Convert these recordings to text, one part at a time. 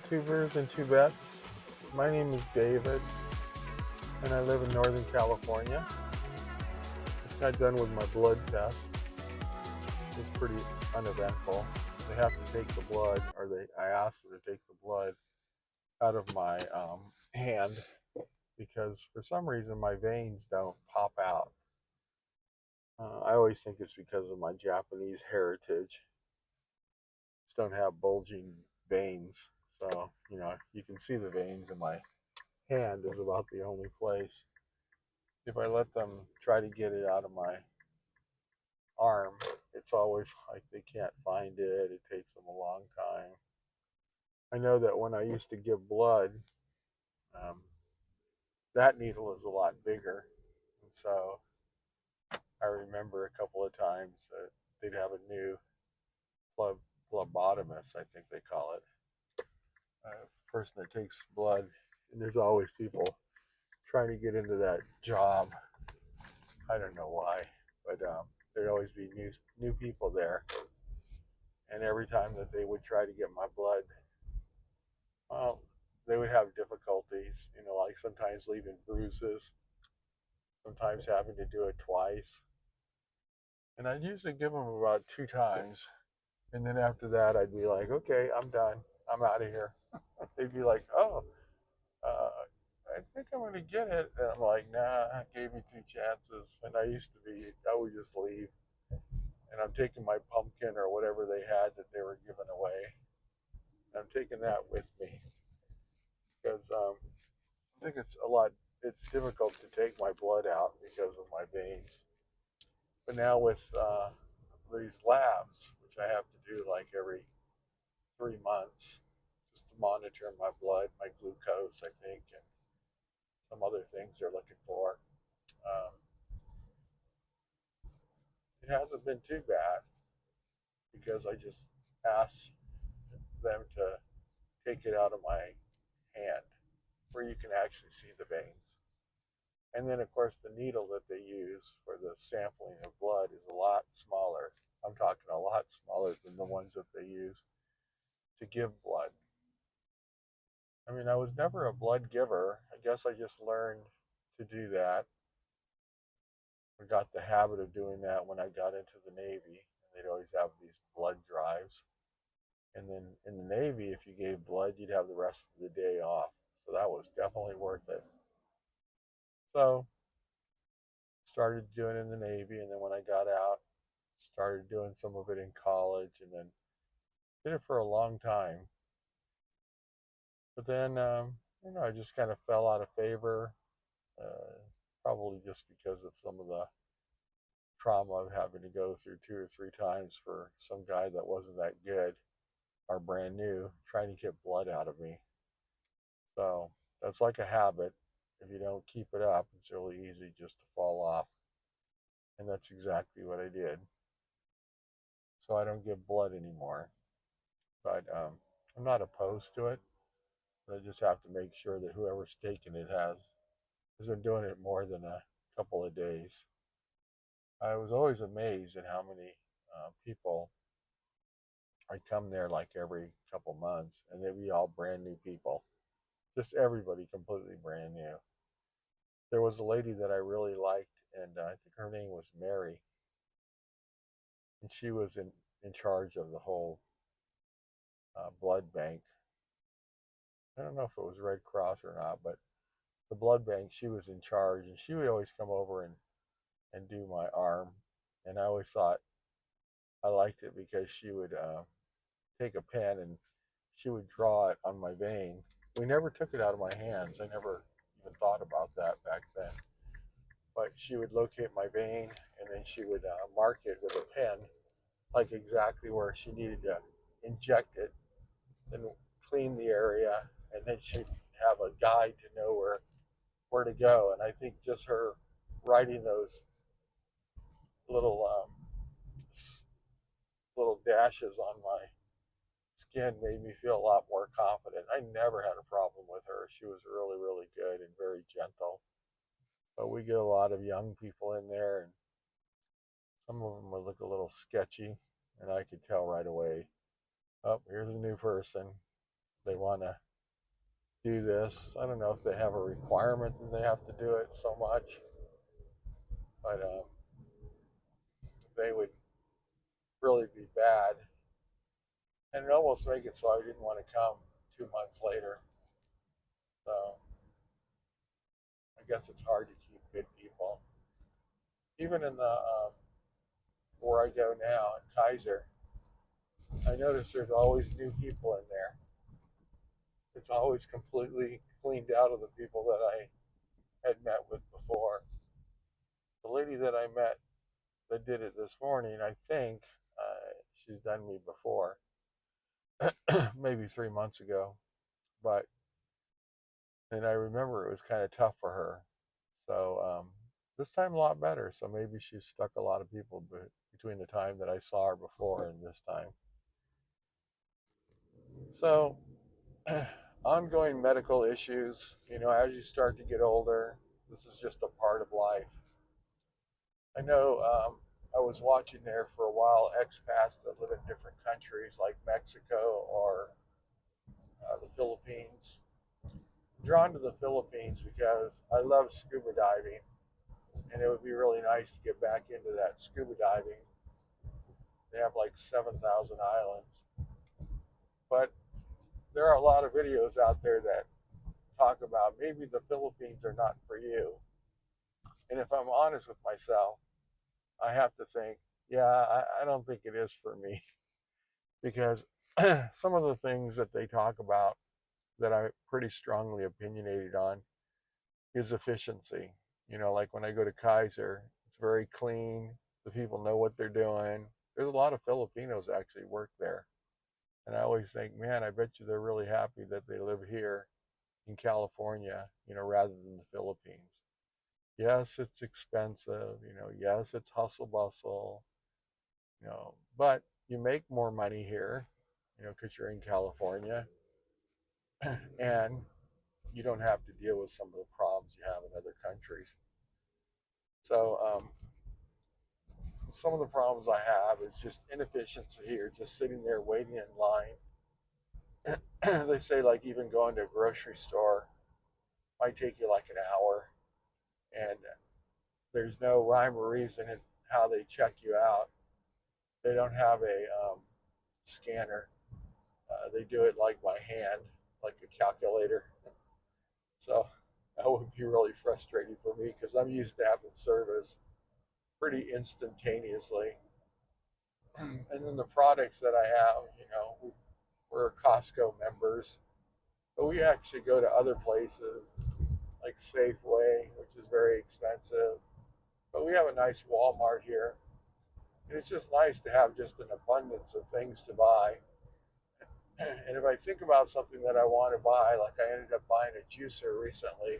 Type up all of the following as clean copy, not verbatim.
YouTubers and Tubettes. My name is David, and I live in Northern California. Just got done with my blood test. It's pretty uneventful. They have to take the blood, or I asked them to take the blood out of my hand because for some reason my veins don't pop out. I always think it's because of my Japanese heritage. Just don't have bulging veins, so you can see the veins in my hand is about the only place. If I let them try to get it out of my arm, it's always like they can't find it. It takes them a long time. I know that when I used to give blood, um, that needle is a lot bigger. And so I remember a couple of times that they'd have a new phlebotomist, I think they call it, person that takes blood. And there's always people trying to get into that job. I don't know why, but there'd always be new people there. And every time that they would try to get my blood, well, they would have difficulties. Like sometimes leaving bruises, sometimes having to do it twice. And I'd usually give them about 2 times, and then after that, I'd be like, "Okay, I'm done. I'm out of here." They'd be like, "Oh, uh, I think I'm gonna get it." And I'm like, "Nah, I gave you 2 chances." And I would just leave. And I'm taking my pumpkin or whatever they had that they were giving away. I'm taking that with me because I think it's difficult to take my blood out because of my veins. But now with these labs, which I have to do like every 3 months, just to monitor my blood, my glucose, I think, and some other things they're looking for. Um, it hasn't been too bad because I just asked them to take it out of my hand where you can actually see the veins. And then, of course, the needle that they use for the sampling of blood is a lot smaller. I'm talking a lot smaller than the ones that they use to give blood. I mean, I was never a blood giver. I guess I just learned to do that. I got the habit of doing that when I got into the Navy. And they'd always have these blood drives. And then in the Navy, if you gave blood, you'd have the rest of the day off. So that was definitely worth it. So started doing it in the Navy, and then when I got out, started doing some of it in college, and then did it for a long time. But then, I just kind of fell out of favor, uh, probably just because of some of the trauma of having to go through 2 or 3 times for some guy that wasn't that good or brand new trying to get blood out of me. So that's like a habit. If you don't keep it up, it's really easy just to fall off. And that's exactly what I did. So I don't give blood anymore. But I'm not opposed to it. But I just have to make sure that whoever's taking it has been doing it more than a couple of days. I was always amazed at how many people I'd come there like every couple months, and they'd be all brand new people. Just everybody completely brand new. There was a lady that I really liked, and I think her name was Mary, and she was in charge of the whole blood bank. I don't know if it was Red Cross or not, but the blood bank, she was in charge, and she would always come over and do my arm. And I always thought I liked it because she would take a pen and she would draw it on my vein. We never took it out of my hands. I never even thought about that back then. But she would locate my vein, and then she would mark it with a pen, like exactly where she needed to inject it, and clean the area, and then she'd have a guide to know where to go. And I think just her writing those little little dashes on my skin made me feel a lot more confident. I never had a problem with her. She was really, really good and very gentle. But we get a lot of young people in there, and some of them would look a little sketchy, and I could tell right away, oh, here's a new person. they want to do this. I don't know if they have a requirement that they have to do it so much, but they would really be bad. And it almost make it so I didn't want to come 2 months later. So I guess it's hard to keep good people. Even in the where I go now at Kaiser, I notice there's always new people in there. It's always completely cleaned out of the people that I had met with before. The lady that I met that did it this morning, I think she's done me before, maybe 3 months ago. But and I remember it was kind of tough for her. So this time a lot better. So maybe she stuck a lot of people between the time that I saw her before and this time. So ongoing medical issues, as you start to get older, this is just a part of life. I know I was watching there for a while expats that live in different countries like Mexico or the Philippines. I'm drawn to the Philippines because I love scuba diving, and it would be really nice to get back into that scuba diving. They have like 7,000 islands. But there are a lot of videos out there that talk about maybe the Philippines are not for you. And if I'm honest with myself, I have to think, yeah, I don't think it is for me because some of the things that they talk about that I'm pretty strongly opinionated on is efficiency. Like when I go to Kaiser, it's very clean. The people know what they're doing. There's a lot of Filipinos actually work there. And I always think, man, I bet you they're really happy that they live here in California, rather than the Philippines. Yes, it's expensive, yes, it's hustle bustle, but you make more money here, because you're in California and you don't have to deal with some of the problems you have in other countries. So, some of the problems I have is just inefficiency here, just sitting there waiting in line. They say, like, even going to a grocery store might take you like an hour, and there's no rhyme or reason in how they check you out. They don't have a scanner. They do it like by hand, like a calculator. So that would be really frustrating for me because I'm used to having service pretty instantaneously. And then the products that I have, we're Costco members, but we actually go to other places like Safeway, which is very expensive. But we have a nice Walmart here. And it's just nice to have just an abundance of things to buy. And if I think about something that I want to buy, like I ended up buying a juicer recently,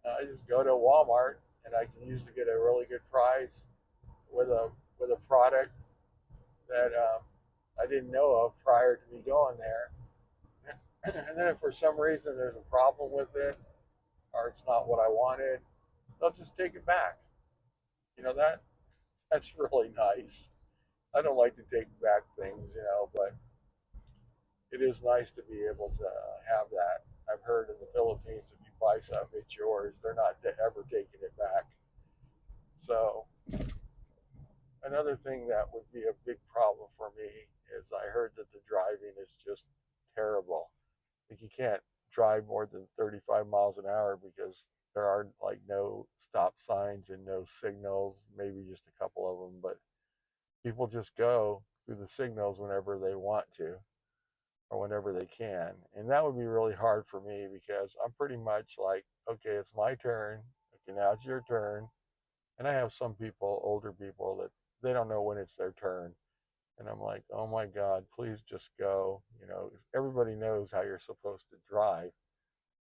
I just go to Walmart and I can usually get a really good price with a product that I didn't know of prior to me going there. And then if for some reason there's a problem with it or it's not what I wanted, they'll just take it back. That's really nice. I don't like to take back things, but it is nice to be able to have that. I've heard in the Philippines, if you buy something, it's yours. They're not ever taking it back. So another thing that would be a big problem for me is I heard that the driving is just terrible. Like you can't drive more than 35 miles an hour because there are like no stop signs and no signals, maybe just a couple of them, but people just go through the signals whenever they want to or whenever they can. And that would be really hard for me because I'm pretty much like, okay, it's my turn. Okay, now it's your turn. And I have some people, older people, that they don't know when it's their turn. And I'm like, oh my God, please just go. Everybody knows how you're supposed to drive.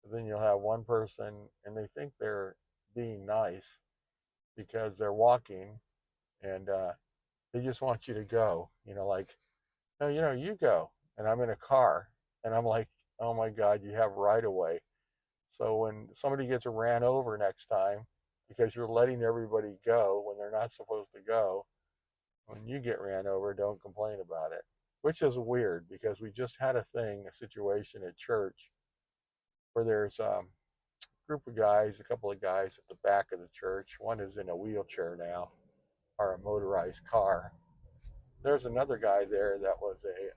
But then you'll have one person and they think they're being nice because they're walking and they just want you to go. Like, no, you go. And I'm in a car and I'm like, oh my God, you have right of way. So when somebody gets ran over next time because you're letting everybody go when they're not supposed to go, when you get ran over, don't complain about it. which is weird because we just had a situation at church where there's group of guys, a couple of guys at the back of the church. One is in a wheelchair now, or a motorized car. There's another guy there that was a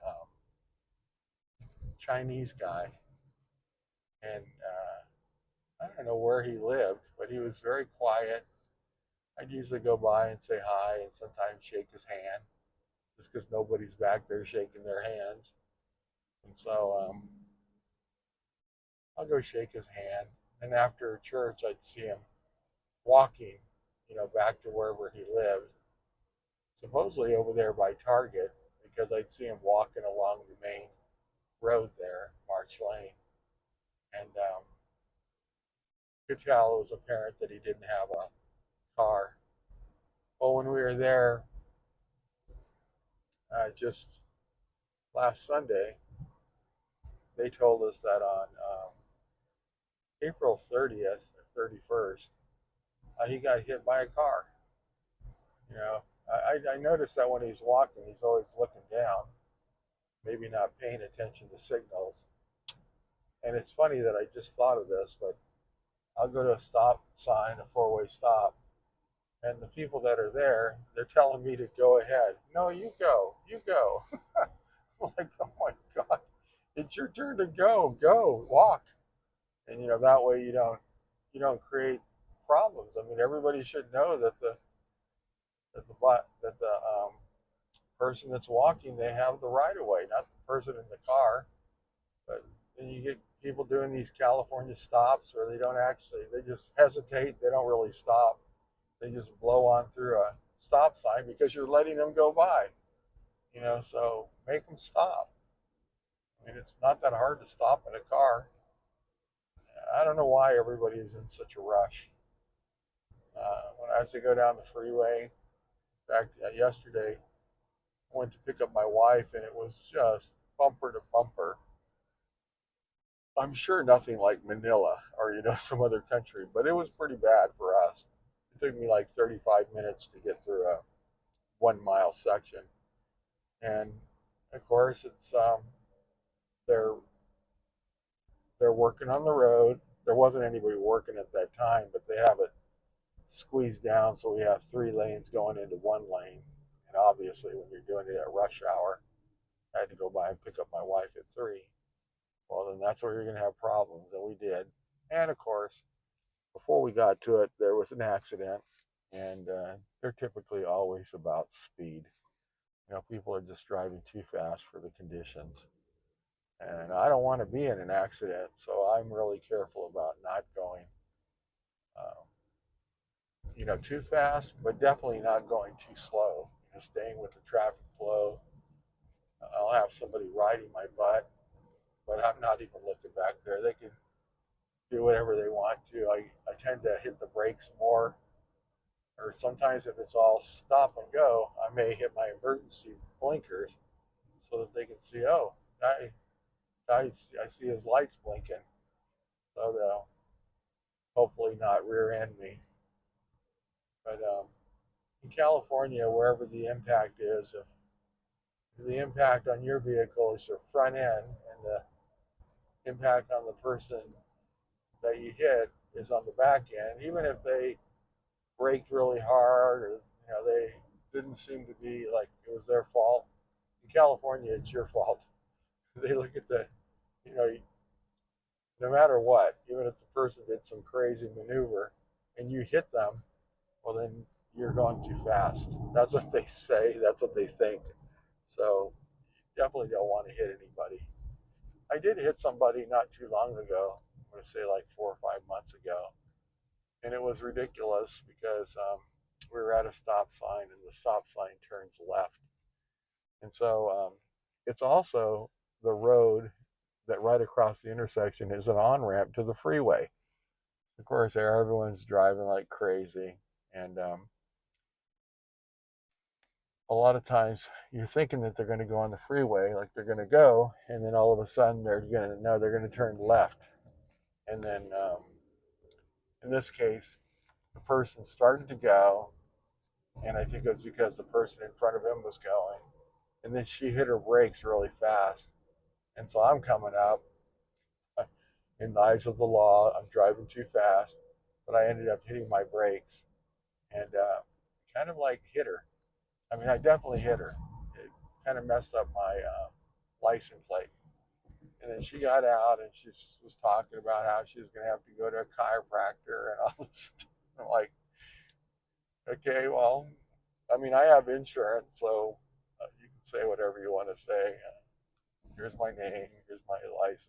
Chinese guy, and I don't know where he lived, but he was very quiet. I'd usually go by and say hi and sometimes shake his hand, just because nobody's back there shaking their hands. And so I'll go shake his hand. And after church, I'd see him walking, back to wherever he lived, supposedly over there by Target, because I'd see him walking along the main road there, March Lane. And could tell it was apparent that he didn't have a car. Well, when we were there just last Sunday, they told us that on April 30th or 31st, he got hit by a car. You know, I noticed that when he's walking, he's always looking down, maybe not paying attention to signals. And it's funny that I just thought of this, but I'll go to a stop sign, a four-way stop, and the people that are there, they're telling me to go ahead. No, you go, you go. I'm like, oh my God, it's your turn to go, walk. And that way you don't create problems. I mean, everybody should know that the person that's walking, they have the right of way, not the person in the car. But then you get people doing these California stops where they just hesitate. They don't really stop. They just blow on through a stop sign because you're letting them go by. So make them stop. I mean, it's not that hard to stop in a car. I don't know why everybody is in such a rush. When I was to go down the freeway, in fact, yesterday, I went to pick up my wife, and it was just bumper to bumper. I'm sure nothing like Manila or some other country, but it was pretty bad for us. It took me like 35 minutes to get through a 1 mile section, and of course they're they're working on the road. There wasn't anybody working at that time, but they have it squeezed down so we have 3 lanes going into 1 lane. And obviously, when you're doing it at rush hour, I had to go by and pick up my wife at 3. Well, then that's where you're going to have problems, and we did. And of course, before we got to it, there was an accident, and they're typically always about speed. People are just driving too fast for the conditions. And I don't want to be in an accident, so I'm really careful about not going, too fast, but definitely not going too slow. Staying with the traffic flow. I'll have somebody riding my butt, but I'm not even looking back there. They can do whatever they want to. I tend to hit the brakes more, or sometimes if it's all stop and go, I may hit my emergency blinkers so that they can see, oh, I see his lights blinking, so they'll hopefully not rear end me. But in California, wherever the impact is, if the impact on your vehicle is your front end and the impact on the person that you hit is on the back end, even if they braked really hard or they didn't seem to be like it was their fault. In California, it's your fault. They look at you know, no matter what, even if the person did some crazy maneuver and you hit them, well, then you're going too fast. That's what they say. That's what they think. So you definitely don't want to hit anybody. I did hit somebody not too long ago. I'm going to say like 4 or 5 months ago. And it was ridiculous because we were at a stop sign and the stop sign turns left. And so it's also the road that right across the intersection is an on-ramp to the freeway. Of course, there everyone's driving like crazy. And a lot of times you're thinking that they're going to go on the freeway like they're going to go, and then all of a sudden they're going to turn left. And then in this case, the person's starting to go, and I think it was because the person in front of him was going. and then she hit her brakes really fast. And so I'm coming up in the eyes of the law. I'm driving too fast, but I ended up hitting my brakes and kind of like hit her. I mean, I definitely hit her. It kind of messed up my license plate. And then she got out and she was talking about how she was going to have to go to a chiropractor and all this stuff. I'm like, okay, well, I mean, I have insurance, so you can say whatever you want to say. Here's my name, here's my license.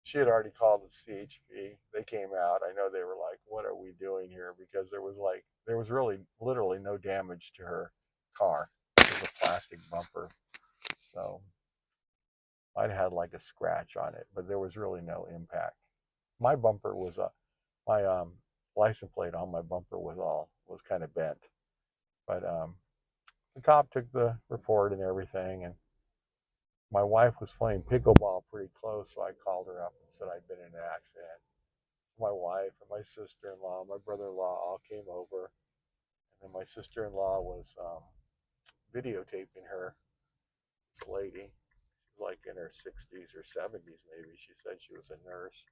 She had already called the CHP. They came out. I know they were like, what are we doing here? Because there was really, literally no damage to her car. It was a plastic bumper. So I'd had like a scratch on it, but there was really no impact. My bumper was my license plate on my bumper was kind of bent. But the cop took the report and everything, and my wife was playing pickleball pretty close, so I called her up and said I'd been in an accident. My wife and my sister-in-law, my brother-in-law all came over, and then my sister-in-law was videotaping her. This lady, she's like in her 60s or 70s, maybe. She said she was a nurse,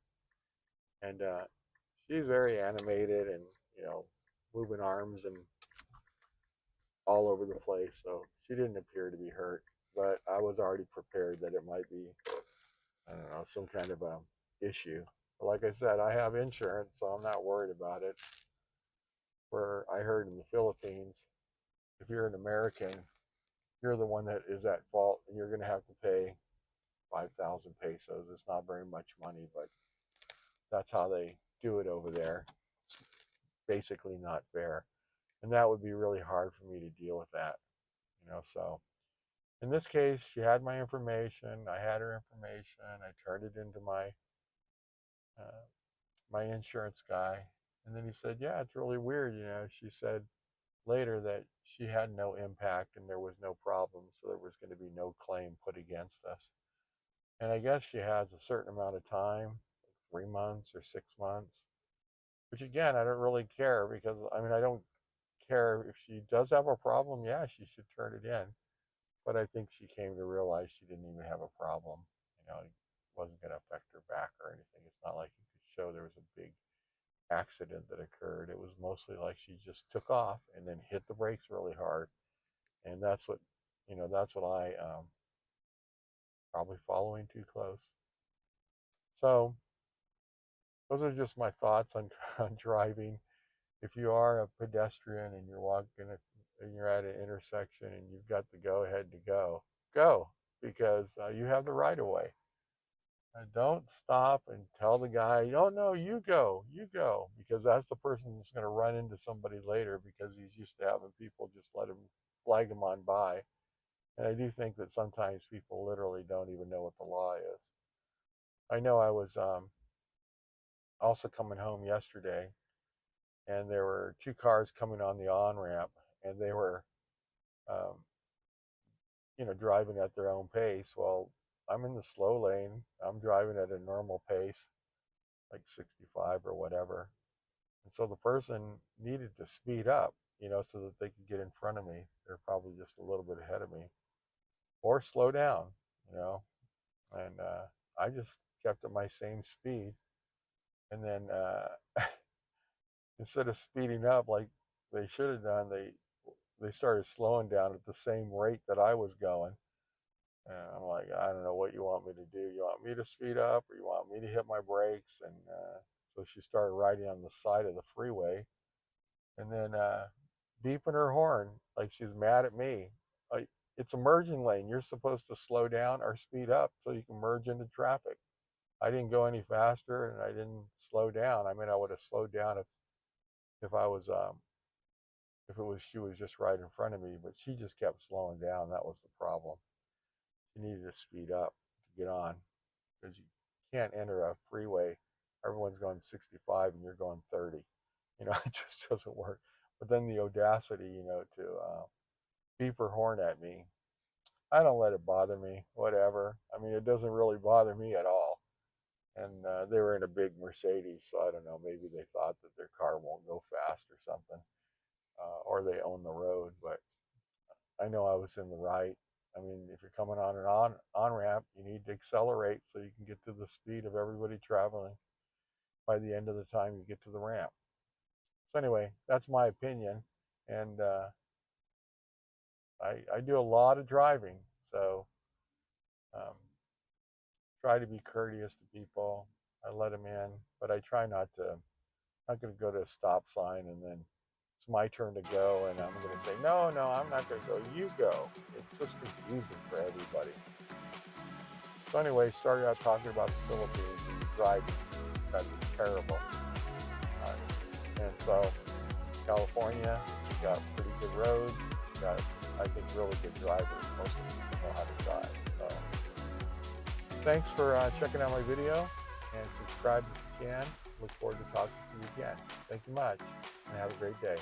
and she's very animated and moving arms and all over the place. So she didn't appear to be hurt, but I was already prepared that it might be, I don't know, some kind of a issue. But like I said, I have insurance, so I'm not worried about it. Where I heard in the Philippines, if you're an American, you're the one that is at fault, and you're going to have to pay 5,000 pesos. It's not very much money, but that's how they do it over there. It's basically not fair, and that would be really hard for me to deal with that. So in this case, she had my information. I had her information. I turned it into uh, my insurance guy, and then he said, "Yeah, it's really weird." She said later that she had no impact and there was no problem, so there was going to be no claim put against us. And I guess she has a certain amount of time, like 3 months or 6 months, which again, I don't really care because I mean, I don't care if she does have a problem. Yeah, she should turn it in. But I think she came to realize she didn't even have a problem. It wasn't going to affect her back or anything. It's not like you could show there was a big accident that occurred. It was mostly like she just took off and then hit the brakes really hard. And that's what I probably following too close. So those are just my thoughts on, on driving. If you are a pedestrian and you're walking and you're at an intersection and you've got the go ahead to go because you have the right of way. Don't stop and tell the guy, oh no, you go, because that's the person that's going to run into somebody later because he's used to having people just let him flag him on by. And I do think that sometimes people literally don't even know what the law is. I know I was also coming home yesterday, and there were two cars coming on the on ramp, and they were, um, driving at their own pace. Well, I'm in the slow lane. I'm driving at a normal pace, like 65 or whatever. And so the person needed to speed up, so that they could get in front of me. They're probably just a little bit ahead of me, or slow down, you know. And I just kept at my same speed. And then instead of speeding up like they should have done, they started slowing down at the same rate that I was going. And I'm like, I don't know what you want me to do. You want me to speed up, or you want me to hit my brakes? And so she started riding on the side of the freeway, and then beeping her horn like she's mad at me. Like, it's a merging lane. You're supposed to slow down or speed up so you can merge into traffic. I didn't go any faster, and I didn't slow down. I mean, I would have slowed down if I was if it was she was just right in front of me, but she just kept slowing down. That was the problem. She needed to speed up to get on, because you can't enter a freeway. Everyone's going 65 and you're going 30. It just doesn't work. But then the audacity, to beep her horn at me. I don't let it bother me. Whatever. I mean, it doesn't really bother me at all. And they were in a big Mercedes, so I don't know. Maybe they thought that their car won't go fast or something, or they own the road. But I know I was in the right. I mean, if you're coming on an on ramp, you need to accelerate so you can get to the speed of everybody traveling by the end of the time you get to the ramp. So anyway, that's my opinion, and I do a lot of driving, so um, try to be courteous to people. I let them in, but I try not to. I'm not going to go to a stop sign and then it's my turn to go, and I'm going to say, no, no, I'm not going to go. You go. It's just confusing for everybody. So anyway, started out talking about the Philippines and driving. That's terrible. And so California, you got pretty good roads. You got, I think, really good drivers. Most of them know how to drive. So thanks for checking out my video, and subscribe if you can. Look forward to talking to you again. Thank you much, and have a great day.